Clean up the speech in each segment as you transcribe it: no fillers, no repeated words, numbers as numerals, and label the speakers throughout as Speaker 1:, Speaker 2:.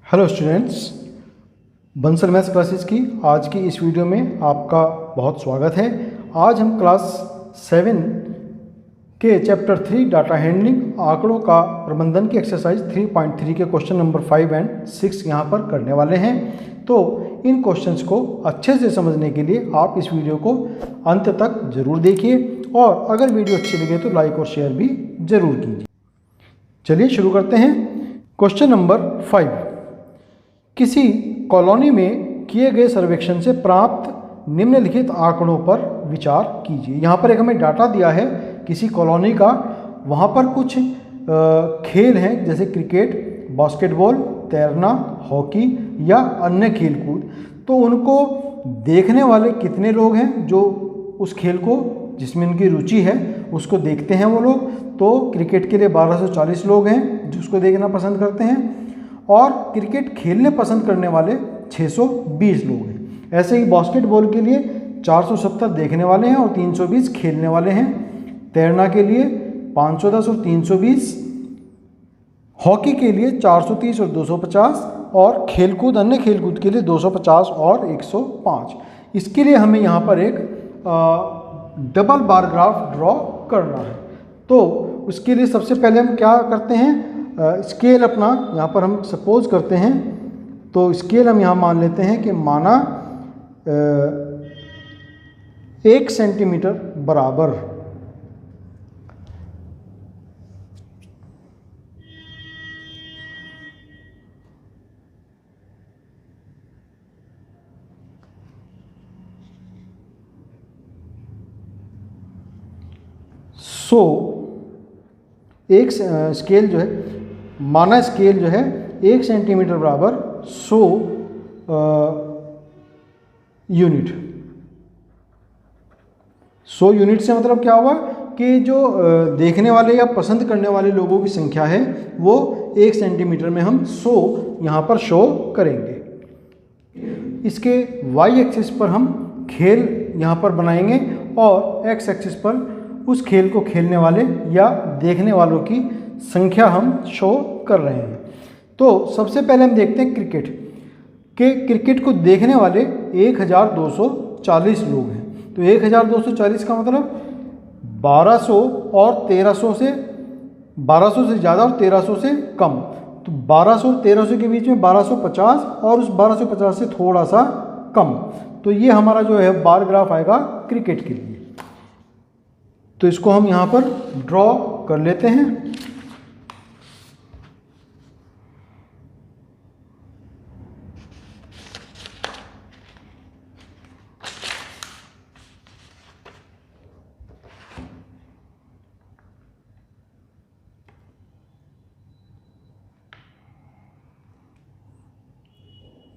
Speaker 1: Hello students, Bansal maths classes की आज की इस वीडियो में आपका बहुत स्वागत है। आज हम क्लास 7 के चैप्टर 3 डाटा हैंडलिंग आंकड़ों का प्रबंधन की एक्सरसाइज 3.3 के क्वेश्चन नंबर 5 और 6 यहाँ पर करने वाले हैं। तो इन क्वेश्चंस को अच्छे से समझने के लिए आप इस वीडियो को अंत तक जरूर देखिए और अगर वीडियो अच्छी लगे तो लाइक और शेयर भी जरूर कीजिए। चलिए शुरू करते हैं। क्वेश्चन नंबर 5, किसी कॉलोनी में किए गए सर्वेक्षण से प्राप्त निम्नलिखित आंकड़ों पर विचार कीजिए। यहाँ पर एक हमें डाटा दिया है किसी कॉलोनी का, वहाँ पर कुछ खेल हैं जैसे क्रिकेट, बास्केटबॉल, तैरना, हॉकी या अन्य खेल कूद। तो उनको देखने वाले कितने लोग हैं जो उस खेल को जिसमें उनकी रुचि है उसको देखते हैं वो लोग। तो क्रिकेट के लिए 1240 लोग हैं जो उसको देखना पसंद करते हैं और क्रिकेट खेलने पसंद करने वाले 620 लोग हैं। ऐसे ही बास्केटबॉल के लिए 470 देखने वाले हैं और 320 खेलने वाले हैं। तैरना के लिए 510 और 320, हॉकी के लिए 430 और 250 और खेलकूद अन्य खेलकूद के लिए 250 और 105। इसके लिए हमें यहाँ पर एक डबल बार ग्राफ ड्रॉ करना है। तो उसके लिए सबसे पहले हम क्या करते हैं, स्केल अपना यहाँ पर हम सपोज करते हैं। तो स्केल हम यहाँ मान लेते हैं कि माना 1 सेंटीमीटर बराबर 100, एक स्केल जो है माना स्केल जो है 1 सेंटीमीटर बराबर 100 यूनिट। 100 यूनिट से मतलब क्या हुआ कि जो देखने वाले या पसंद करने वाले लोगों की संख्या है वो 1 सेंटीमीटर में हम 100 यहाँ पर शो करेंगे। इसके वाई एक्सिस पर हम खेल यहाँ पर बनाएंगे और एक्स एक्सिस पर उस खेल को खेलने वाले या देखने वालों की संख्या हम शो कर रहे हैं। तो सबसे पहले हम देखते हैं क्रिकेट को देखने वाले 1240 लोग हैं। तो 1240 का मतलब 1200 और 1300 से 1200 से ज़्यादा और 1300 से कम। तो 1200 और 1300 के बीच में 1250 और उस 1250 से थोड़ा सा कम। तो ये हमारा जो है बार ग्राफ आएगा क्रिकेट के लिए। तो इसको हम यहाँ पर ड्रॉ कर लेते हैं।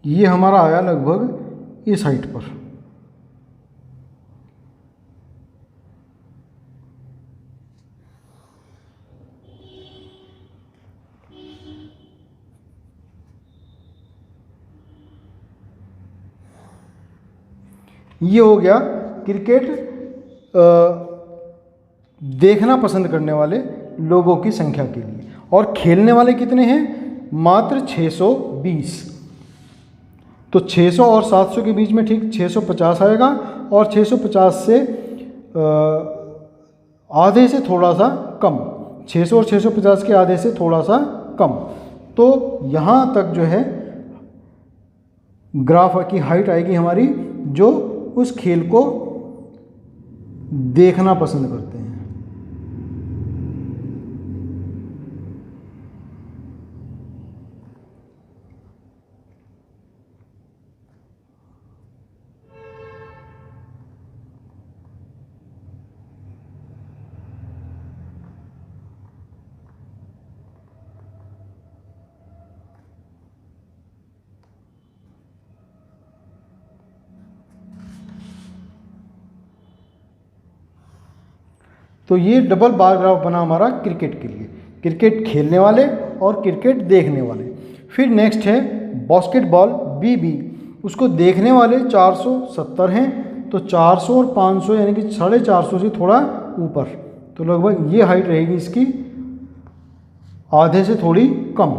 Speaker 1: ये हमारा आया लगभग इस हाइट पर। ये हो गया क्रिकेट देखना पसंद करने वाले लोगों की संख्या के लिए। और खेलने वाले कितने हैं? मात्र 620। तो 600 और 700 के बीच में ठीक 650 आएगा और 650 से आधे से थोड़ा सा कम, 600 और 650 के आधे से थोड़ा सा कम। तो यहाँ तक जो है ग्राफ की हाइट आएगी हमारी जो उस खेल को देखना पसंद करते हैं। तो ये डबल बार ग्राफ बना हमारा क्रिकेट के लिए, क्रिकेट खेलने वाले और क्रिकेट देखने वाले। फिर नेक्स्ट है बास्केटबॉल बीबी, उसको देखने वाले 470 हैं। तो 400 और 500 यानी कि 450 से थोड़ा ऊपर। तो लगभग ये हाइट रहेगी इसकी, आधे से थोड़ी कम।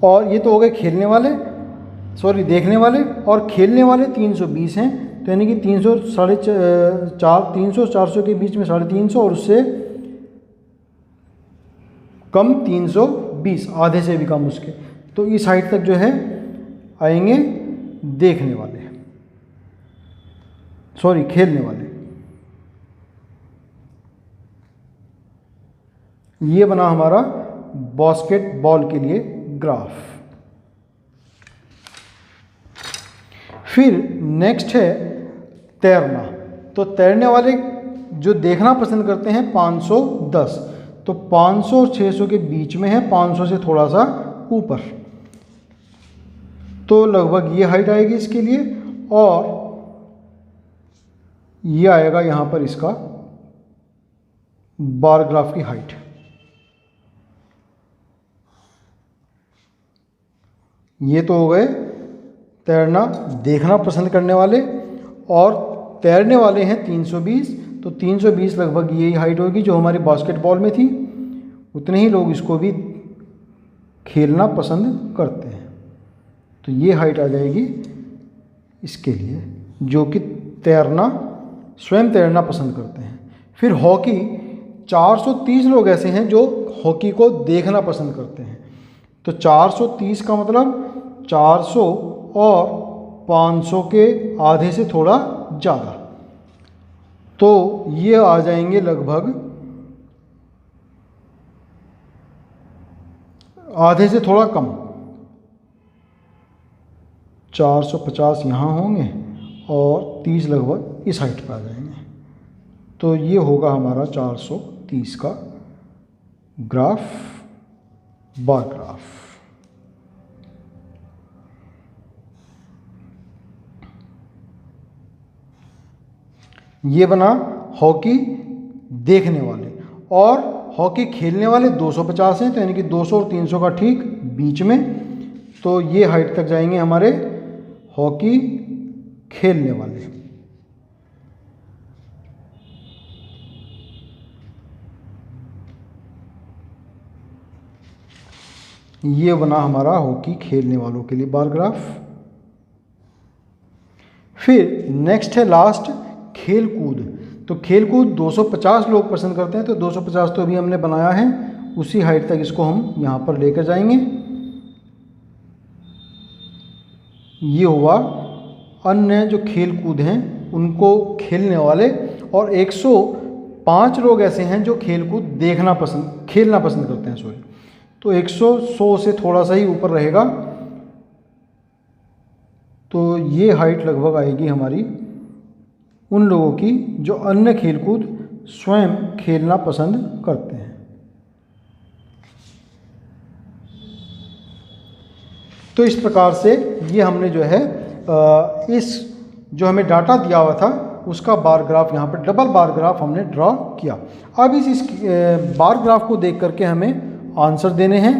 Speaker 1: और ये तो हो गए खेलने वाले, सॉरी देखने वाले, और खेलने वाले 320 हैं। तो यानी कि 300 400 के बीच में 350 और उससे कम 320, आधे से भी कम उसके। तो इस हाइट तक जो है आएंगे देखने वाले, सॉरी खेलने वाले। ये बना हमारा बास्केटबॉल के लिए ग्राफ। फिर नेक्स्ट है तैरना। तो तैरने वाले जो देखना पसंद करते हैं 510, तो 500 और 600 के बीच में है, 500 से थोड़ा सा ऊपर, तो लगभग ये हाइट आएगी इसके लिए। और ये आएगा यहाँ पर इसका बार ग्राफ की हाइट। ये तो हो गए तैरना देखना पसंद करने वाले, और तैरने वाले हैं 320, तो 320 लगभग यही हाइट होगी जो हमारी बास्केटबॉल में थी। उतने ही लोग इसको भी खेलना पसंद करते हैं, तो ये हाइट आ जाएगी इसके लिए, जो कि तैरना, स्वयं तैरना पसंद करते हैं। फिर हॉकी, 430 लोग ऐसे हैं जो हॉकी को देखना पसंद करते हैं। तो 430 का मतलब 400 और 500 के आधे से थोड़ा ज़्यादा, तो ये आ जाएंगे लगभग आधे से थोड़ा कम, 450 यहाँ होंगे और 30 लगभग इस हाइट पर आ जाएंगे। तो ये होगा हमारा 430 का ग्राफ, बार ग्राफ। ये बना हॉकी देखने वाले, और हॉकी खेलने वाले 250 हैं, तो यानी कि 200 और 300 का ठीक बीच में। तो ये हाइट तक जाएंगे हमारे हॉकी खेलने वाले। ये बना हमारा हॉकी खेलने वालों के लिए बार ग्राफ। फिर नेक्स्ट है लास्ट खेल कूद। तो खेल कूद 250 लोग पसंद करते हैं, तो 250 तो अभी हमने बनाया है, उसी हाइट तक इसको हम यहाँ पर लेकर जाएंगे। ये हुआ अन्य जो खेल कूद हैं उनको खेलने वाले, और 105 लोग ऐसे हैं जो खेल कूद खेलना पसंद करते हैं, सॉरी। तो 100 से थोड़ा सा ही ऊपर रहेगा, तो ये हाइट लगभग आएगी हमारी उन लोगों की जो अन्य खेलकूद स्वयं खेलना पसंद करते हैं। तो इस प्रकार से ये हमने जो है इस जो हमें डाटा दिया हुआ था उसका बार ग्राफ, यहाँ पर डबल बार ग्राफ हमने ड्रॉ किया। अब इस बार ग्राफ को देख करके हमें आंसर देने हैं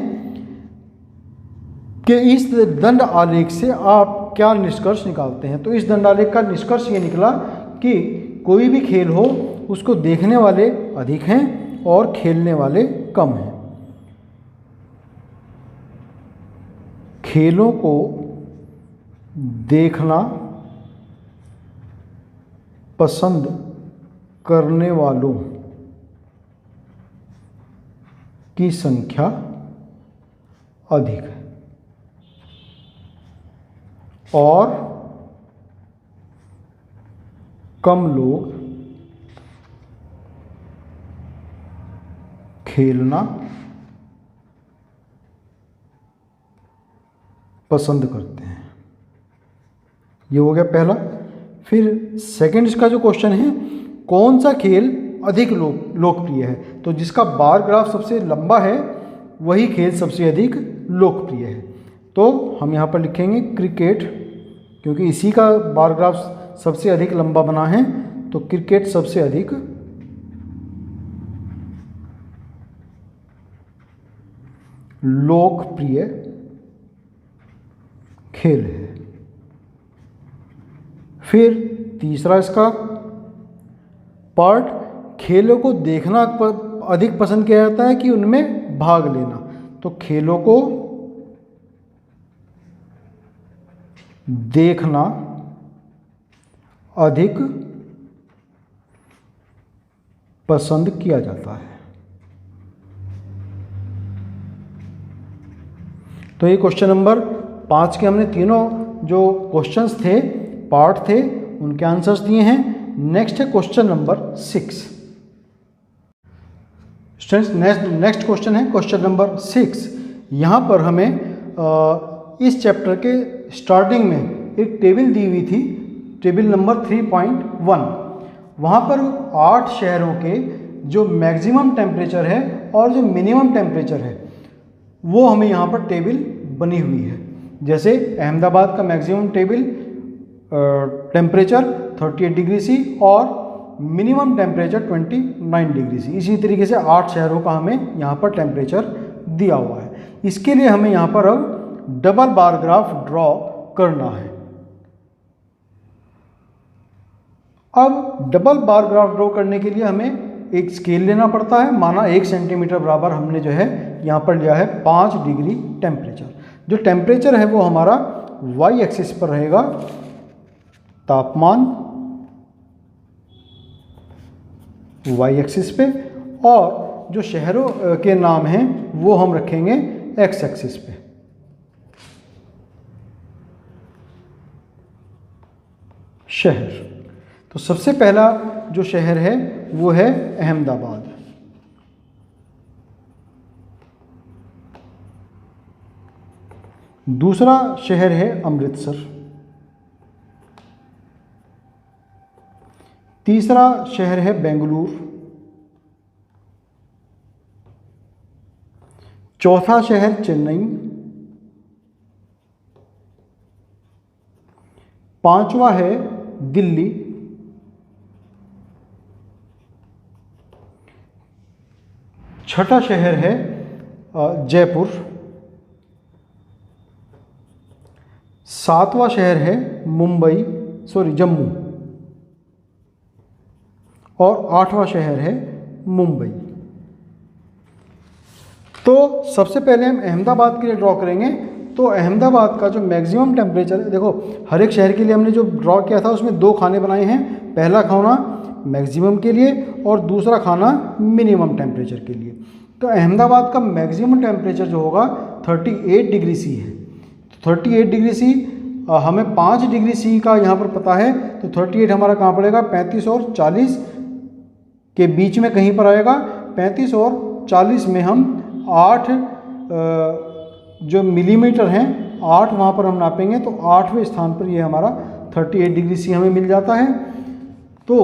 Speaker 1: कि इस दंड आलेख से आप क्या निष्कर्ष निकालते हैं। तो इस दंड आलेख का निष्कर्ष ये निकला कि कोई भी खेल हो उसको देखने वाले अधिक हैं और खेलने वाले कम हैं। खेलों को देखना पसंद करने वालों की संख्या अधिक है और कम लोग खेलना पसंद करते हैं। ये हो गया पहला। फिर सेकंड इसका जो क्वेश्चन है, कौन सा खेल अधिक लोकप्रिय है। तो जिसका बार ग्राफ सबसे लंबा है वही खेल सबसे अधिक लोकप्रिय है। तो हम यहाँ पर लिखेंगे क्रिकेट, क्योंकि इसी का बार ग्राफ सबसे अधिक लंबा बना है, तो क्रिकेट सबसे अधिक लोकप्रिय खेल है। फिर तीसरा इसका पार्ट, खेलों को देखना अधिक पसंद किया जाता है कि उनमें भाग लेना। तो खेलों को देखना अधिक पसंद किया जाता है। तो ये क्वेश्चन नंबर 5 के हमने तीनों जो क्वेश्चंस थे, पार्ट थे, उनके आंसर्स दिए हैं। नेक्स्ट है question number 6। Students, next question है क्वेश्चन नंबर 6। यहाँ पर हमें इस चैप्टर के स्टार्टिंग में एक टेबल दी हुई थी, टेबल नंबर 3.1। वहाँ पर 8 शहरों के जो मैक्सिमम टेम्परेचर है और जो मिनिमम टेम्परेचर है वो हमें यहाँ पर टेबल बनी हुई है। जैसे अहमदाबाद का मैक्सिमम टेम्परेचर 38 डिग्री सी और मिनिमम टेम्परेचर 29 डिग्री सी। इसी तरीके से 8 शहरों का हमें यहाँ पर टेम्परेचर दिया हुआ है। इसके लिए हमें यहाँ पर अब डबल बार ग्राफ ड्रॉ करना है। अब डबल बार ग्राफ ड्रॉ करने के लिए हमें एक स्केल लेना पड़ता है। माना 1 सेंटीमीटर बराबर हमने जो है यहाँ पर लिया है 5 डिग्री टेम्परेचर। जो टेम्परेचर है वो हमारा वाई एक्सिस पर रहेगा, तापमान वाई एक्सिस पे, और जो शहरों के नाम हैं वो हम रखेंगे एक्स एक्सिस पे। शहर, तो सबसे पहला जो शहर है वो है अहमदाबाद। दूसरा शहर है अमृतसर। तीसरा शहर है बेंगलुरु। चौथा शहर चेन्नई। पांचवा है दिल्ली। छठा शहर है जयपुर। सातवां शहर है जम्मू। और 8वां शहर है मुंबई। तो सबसे पहले हम अहमदाबाद के लिए ड्रॉ करेंगे। तो अहमदाबाद का जो मैक्सिमम टेम्परेचर है, देखो हर एक शहर के लिए हमने जो ड्रॉ किया था उसमें 2 खाने बनाए हैं। पहला खाना मैक्सिमम के लिए और दूसरा खाना मिनिमम टेम्परेचर के लिए। तो अहमदाबाद का मैक्सिमम टेम्परेचर जो होगा 38 डिग्री सी है। तो 38 डिग्री सी हमें 5 डिग्री सी का यहाँ पर पता है, तो 38 हमारा कहाँ पड़ेगा, 35 और 40 के बीच में कहीं पर आएगा। 35 और 40 में हम 8 जो मिलीमीटर हैं 8 वहाँ पर हम नापेंगे, तो 8वें स्थान पर ये हमारा 38 डिग्री सी हमें मिल जाता है। तो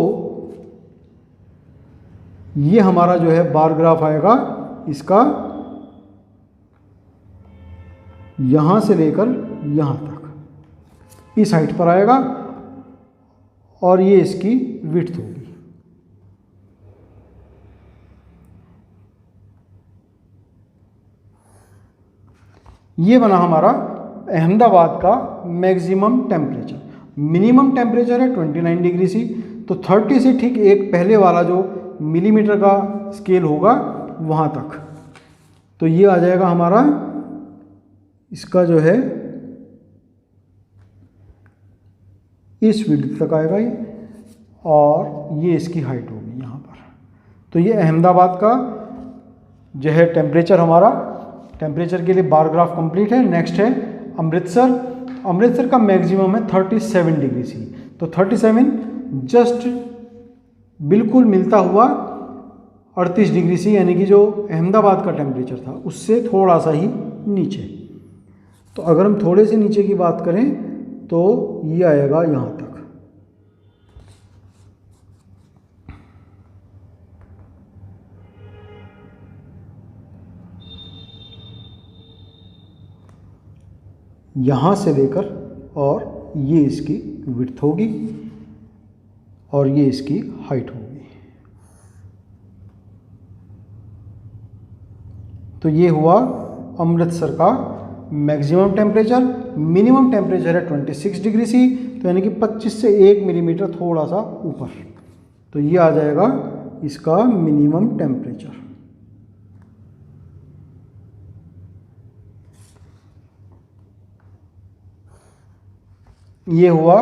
Speaker 1: ये हमारा जो है बार ग्राफ आएगा, इसका यहाँ से लेकर यहाँ तक इस हाइट पर आएगा और ये इसकी विड्थ होगी। ये बना हमारा अहमदाबाद का मैक्सिमम टेम्परेचर। मिनिमम टेम्परेचर है 29 डिग्री सी। तो 30 से ठीक एक पहले वाला जो मिलीमीटर का स्केल होगा वहाँ तक, तो ये आ जाएगा हमारा, इसका जो है इस विड्थ तक आएगा ये, और ये इसकी हाइट होगी यहाँ पर। तो ये अहमदाबाद का जो है टेम्परेचर, हमारा टेम्परेचर के लिए बार ग्राफ कंप्लीट है। नेक्स्ट है अमृतसर। अमृतसर का मैक्सिमम है 37 डिग्री सी। तो 37 जस्ट बिल्कुल मिलता हुआ 38 डिग्री सी, यानी कि जो अहमदाबाद का टेम्परेचर था उससे थोड़ा सा ही नीचे। तो अगर हम थोड़े से नीचे की बात करें तो ये आएगा यहाँ तक। यहाँ से लेकर, और ये इसकी विड्थ होगी और ये इसकी हाइट होगी। तो ये हुआ अमृतसर का मैक्सिमम टेम्परेचर। मिनिमम टेम्परेचर है 26 डिग्री सी, तो यानी कि 25 से 1 मिलीमीटर थोड़ा सा ऊपर। तो ये आ जाएगा इसका मिनिमम टेम्परेचर। ये हुआ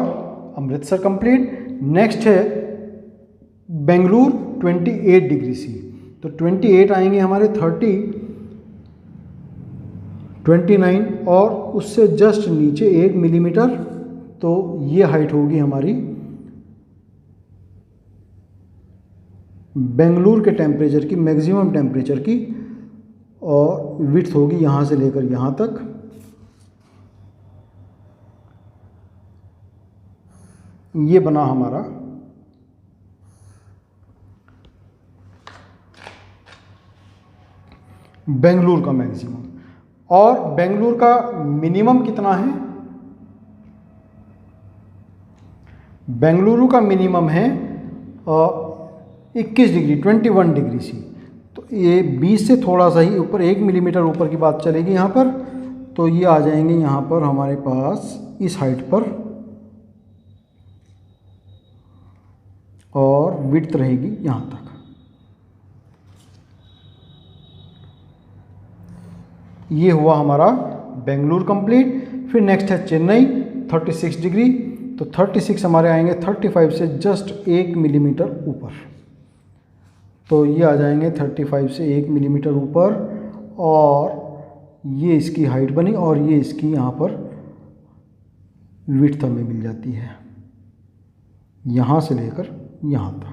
Speaker 1: अमृतसर कंप्लीट। नेक्स्ट है बेंगलुरु 28 डिग्री सी। तो 28 आएंगे हमारे 30, 29 और उससे जस्ट नीचे 1 मिलीमीटर। तो ये हाइट होगी हमारी बेंगलुरु के टेम्परेचर की, मैक्सिमम टेम्परेचर की, और विड्थ होगी यहाँ से लेकर यहाँ तक। ये बना हमारा बेंगलुरु का मैक्सिमम। और बेंगलुरु का मिनिमम कितना है? बेंगलुरु का मिनिमम है 21 डिग्री, 21 डिग्री सी। तो ये 20 से थोड़ा सा ही ऊपर, 1 मिलीमीटर ऊपर की बात चलेगी यहाँ पर। तो ये आ जाएंगे यहाँ पर हमारे पास इस हाइट पर, और विड्थ रहेगी यहाँ तक। ये हुआ हमारा बेंगलुरु कंप्लीट। फिर नेक्स्ट है चेन्नई 36 डिग्री। तो 36 हमारे आएंगे 35 से जस्ट 1 मिलीमीटर ऊपर। तो ये आ जाएंगे 35 से 1 मिलीमीटर ऊपर, और ये इसकी हाइट बनी, और ये इसकी यहाँ पर विड्थ हमें मिल जाती है यहाँ से लेकर यहाँ तक।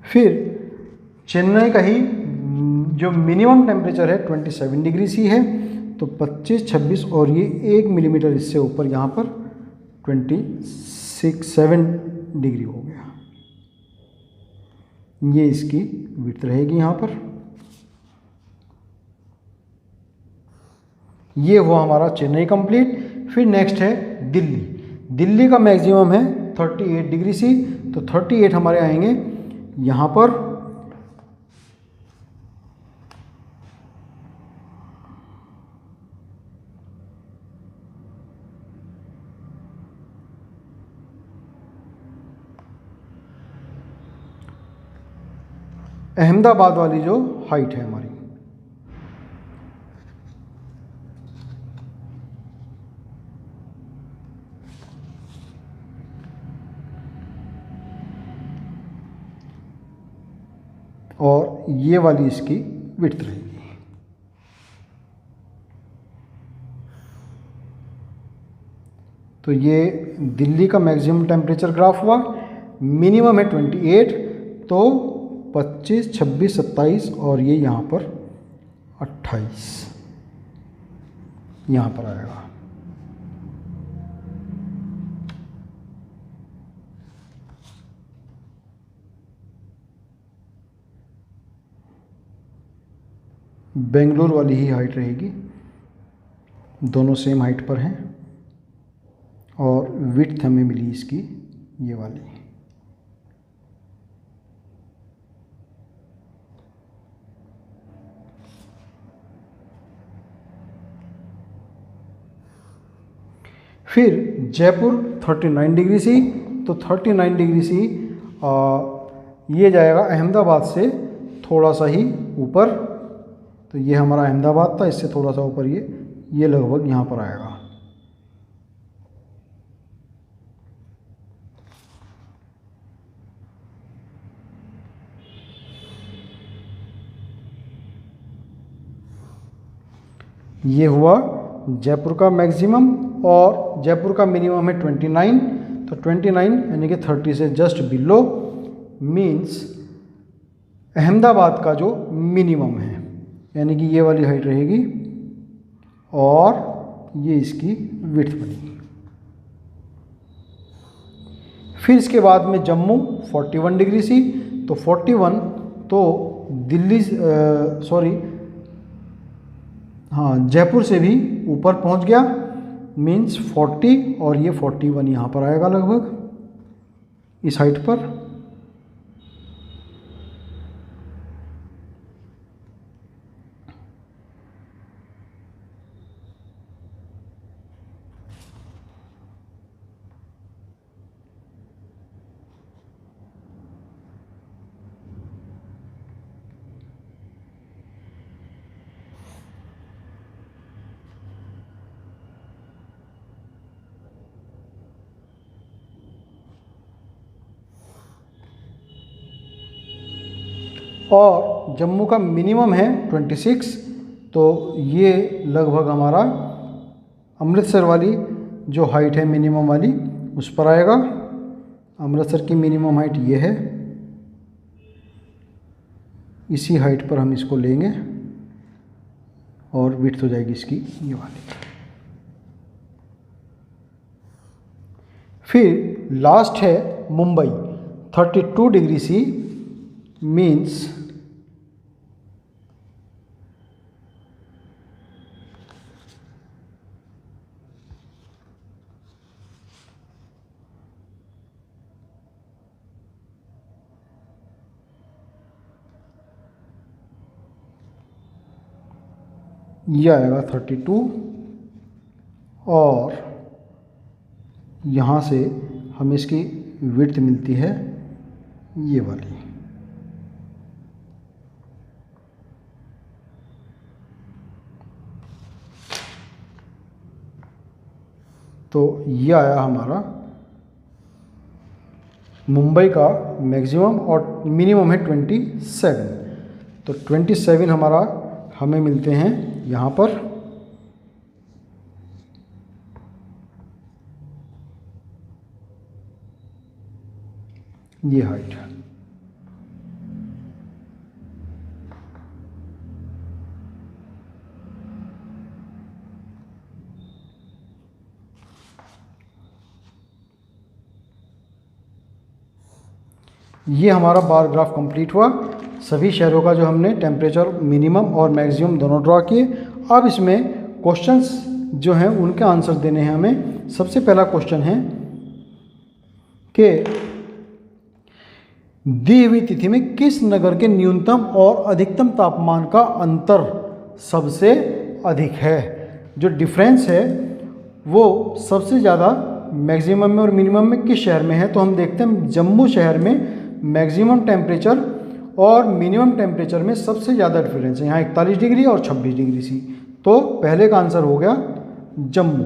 Speaker 1: फिर चेन्नई का ही जो मिनिमम टेम्परेचर है 27 डिग्री सी है। तो 25, 26 और ये 1 मिलीमीटर इससे ऊपर यहाँ पर 7 डिग्री हो गया। ये इसकी विड्थ रहेगी यहाँ पर। ये हुआ हमारा चेन्नई कंप्लीट। फिर नेक्स्ट है दिल्ली। दिल्ली का मैक्सिमम है 38 डिग्री सी। तो 38 हमारे आएंगे यहाँ पर, अहमदाबाद वाली जो हाइट है हमारी। और ये वाली इसकी विड्थ रहेगी। तो ये दिल्ली का मैक्सिमम टेम्परेचर ग्राफ हुआ। मिनिमम है 28, तो 25, 26, 27 और ये यहाँ पर 28 यहाँ पर आएगा। बेंगलुरु वाली ही हाइट रहेगी, दोनों सेम हाइट पर हैं, और विड्थ हमें मिली इसकी ये वाली। फिर जयपुर 39 डिग्री सी। तो 39 डिग्री सी ये जाएगा अहमदाबाद से थोड़ा सा ही ऊपर। तो ये हमारा अहमदाबाद था, इससे थोड़ा सा ऊपर ये लगभग यहाँ पर आएगा। ये हुआ जयपुर का मैक्सिमम, और जयपुर का मिनिमम है 29। तो 29 यानी कि 30 से जस्ट बिलो, मीन्स अहमदाबाद का जो मिनिमम है, यानी कि ये वाली हाइट रहेगी, और ये इसकी विड्थ बनेगी। फिर इसके बाद में जम्मू 41 डिग्री सी। तो 41 तो दिल्ली जयपुर से भी ऊपर पहुंच गया, मीन्स 40, और ये 41 यहाँ पर आएगा लगभग इस हाइट पर। और जम्मू का मिनिमम है 26, तो ये लगभग हमारा अमृतसर वाली जो हाइट है मिनिमम वाली उस पर आएगा। अमृतसर की मिनिमम हाइट ये है, इसी हाइट पर हम इसको लेंगे और विड्थ हो जाएगी इसकी ये वाली। फिर लास्ट है मुंबई, 32 डिग्री सी मीन्स ये आएगा 32 और यहाँ से हमें इसकी विड्थ मिलती है ये वाली। तो ये आया हमारा मुंबई का मैक्सिमम और मिनिमम है 27। तो 27 हमारा हमें मिलते हैं यहाँ पर। ये हाइट ये हमारा बार ग्राफ कंप्लीट हुआ। सभी शहरों का जो हमने टेम्परेचर मिनिमम और मैक्सिमम दोनों ड्रॉ किए। अब इसमें क्वेश्चंस जो हैं उनके आंसर देने हैं हमें। सबसे पहला क्वेश्चन है कि दी हुई तिथि में किस नगर के न्यूनतम और अधिकतम तापमान का अंतर सबसे अधिक है। जो डिफरेंस है वो सबसे ज़्यादा मैक्सिमम में और मिनिमम में किस शहर में है। तो हम देखते हैं जम्मू शहर में मैक्सिमम टेम्परेचर और मिनिमम टेम्परेचर में सबसे ज़्यादा डिफरेंस है। यहाँ 41 डिग्री और 26 डिग्री सी। तो पहले का आंसर हो गया जम्मू।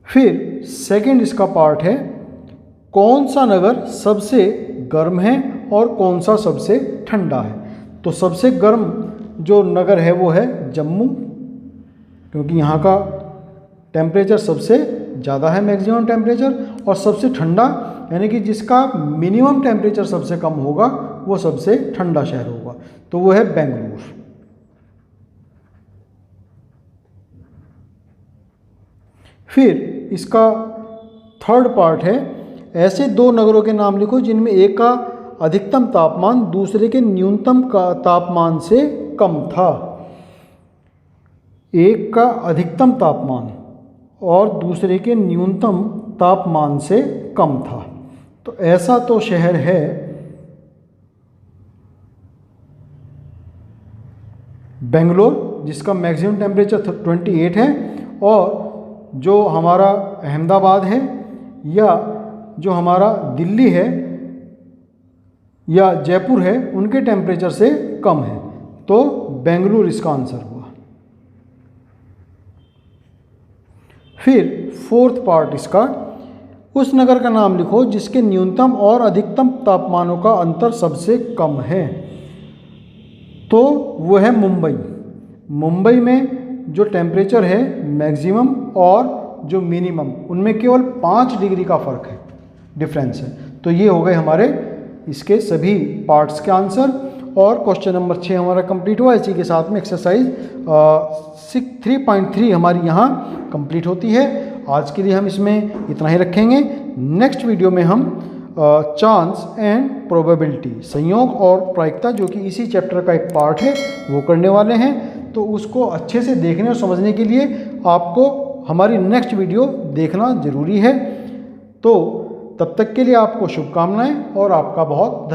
Speaker 1: फिर सेकंड इसका पार्ट है कौन सा नगर सबसे गर्म है और कौन सा सबसे ठंडा है। तो सबसे गर्म जो नगर है वो है जम्मू, क्योंकि यहाँ का टेम्परेचर सबसे ज़्यादा है मैक्सिमम टेम्परेचर, और सबसे ठंडा यानी कि जिसका मिनिमम टेम्परेचर सबसे कम होगा वो सबसे ठंडा शहर होगा, तो वो है बेंगलुरु। फिर इसका थर्ड पार्ट है ऐसे दो नगरों के नाम लिखो जिनमें एक का अधिकतम तापमान दूसरे के न्यूनतम का तापमान से कम था। एक का अधिकतम तापमान और दूसरे के न्यूनतम तापमान से कम था। तो ऐसा तो शहर है बेंगलोर जिसका मैक्सिमम टेम्परेचर 28 है, और जो हमारा अहमदाबाद है या जो हमारा दिल्ली है या जयपुर है उनके टेम्परेचर से कम है। तो बेंगलुरु इसका आंसर हुआ। फिर फोर्थ पार्ट इसका उस नगर का नाम लिखो जिसके न्यूनतम और अधिकतम तापमानों का अंतर सबसे कम है। तो वो है मुंबई। मुंबई में जो टेम्परेचर है मैक्सिमम और जो मिनिमम उनमें केवल 5 डिग्री का फ़र्क है, डिफरेंस है। तो ये हो गए हमारे इसके सभी पार्ट्स के आंसर, और क्वेश्चन नंबर 6 हमारा कंप्लीट हुआ। इसी के साथ में एक्सरसाइज 3.3 हमारी यहाँ कंप्लीट होती है। आज के लिए हम इसमें इतना ही रखेंगे। नेक्स्ट वीडियो में हम चांस एंड प्रोबेबिलिटी, संयोग और प्रायिकता, जो कि इसी चैप्टर का एक पार्ट है, वो करने वाले हैं। तो उसको अच्छे से देखने और समझने के लिए आपको हमारी नेक्स्ट वीडियो देखना ज़रूरी है। तो तब तक के लिए आपको शुभकामनाएं और आपका बहुत धन्यवाद।